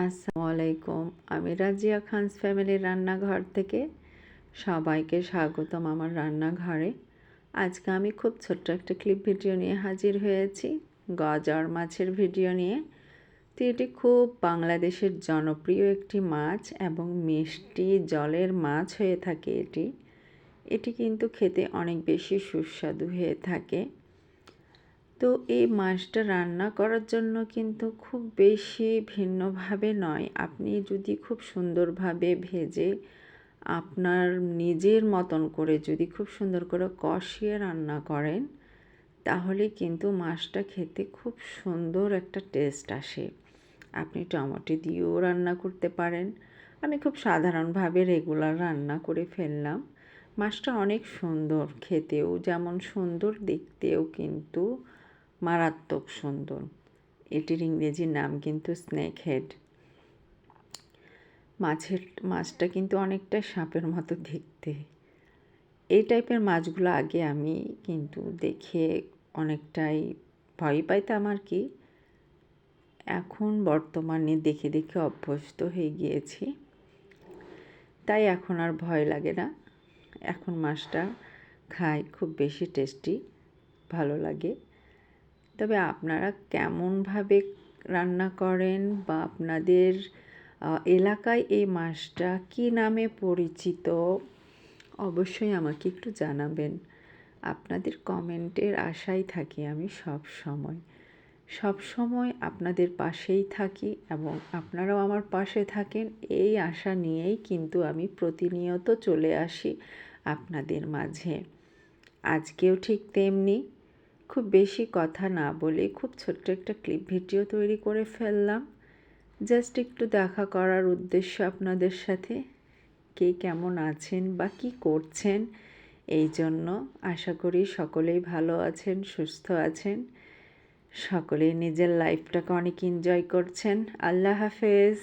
আসসালামু আলাইকুম। আমি রাজিয়া খানস ফ্যামিলির রান্নাঘর থেকে সবাইকে স্বাগতম আমার রান্নাঘরে। আজকে আমি খুব ছোট্ট একটা ক্লিপ ভিডিও নিয়ে হাজির হয়েছি, গজার মাছের ভিডিও নিয়ে। তো এটি খুব বাংলাদেশের জনপ্রিয় একটি মাছ এবং মিষ্টি জলের মাছ হয়ে থাকে এটি কিন্তু খেতে অনেক বেশি সুস্বাদু হয়ে থাকে। তো এই মাছটা রান্না করার জন্য কিন্তু খুব বেশি ভিন্নভাবে নয়, আপনি যদি খুব সুন্দরভাবে ভেজে আপনার নিজের মতন করে যদি খুব সুন্দর করে কষিয়ে রান্না করেন, তাহলে কিন্তু মাছটা খেতে খুব সুন্দর একটা টেস্ট আসে। আপনি টমেটো দিয়েও রান্না করতে পারেন। আমি খুব সাধারণভাবে রেগুলার রান্না করে ফেললাম। মাছটা অনেক সুন্দর, খেতেও যেমন সুন্দর, দেখতেও কিন্তু মারাত্মক সুন্দর। এটির ইংরেজি নাম কিন্তু স্নেক হেড। মাছটা কিন্তু অনেকটা সাপের মতো দেখতে। এই টাইপের মাছগুলো আগে আমি কিন্তু দেখে অনেকটাই ভয় পাইতাম আর কি। এখন বর্তমানে দেখে দেখে অভ্যস্ত হয়ে গিয়েছি, তাই এখন আর ভয় লাগে না। এখন মাছটা খাই, খুব বেশি টেস্টি, ভালো লাগে। তবে আপনারা কেমনভাবে রান্না করেন বা আপনাদের এলাকায় এই মাছটা কী নামে পরিচিত, অবশ্যই আমাকে একটু জানাবেন। আপনাদের কমেন্টের আশায় থাকি আমি সব সময় আপনাদের পাশেই থাকি এবং আপনারাও আমার পাশে থাকেন, এই আশা নিয়েই কিন্তু আমি প্রতিনিয়ত চলে আসি আপনাদের মাঝে। আজকেও ঠিক তেমনি খুব বেশি কথা না বলে খুব ছোট্ট একটা ক্লিপ ভিডিও তৈরি করে ফেললাম, জাস্ট একটু দেখা করার উদ্দেশ্য আপনাদের সাথে। কে কেমন আছেন বা কী করছেন, এই জন্য আশা করি সকলেই ভালো আছেন, সুস্থ আছেন, সকলেই নিজের লাইফটাকে অনেক এনজয় করছেন। আল্লাহ হাফেজ।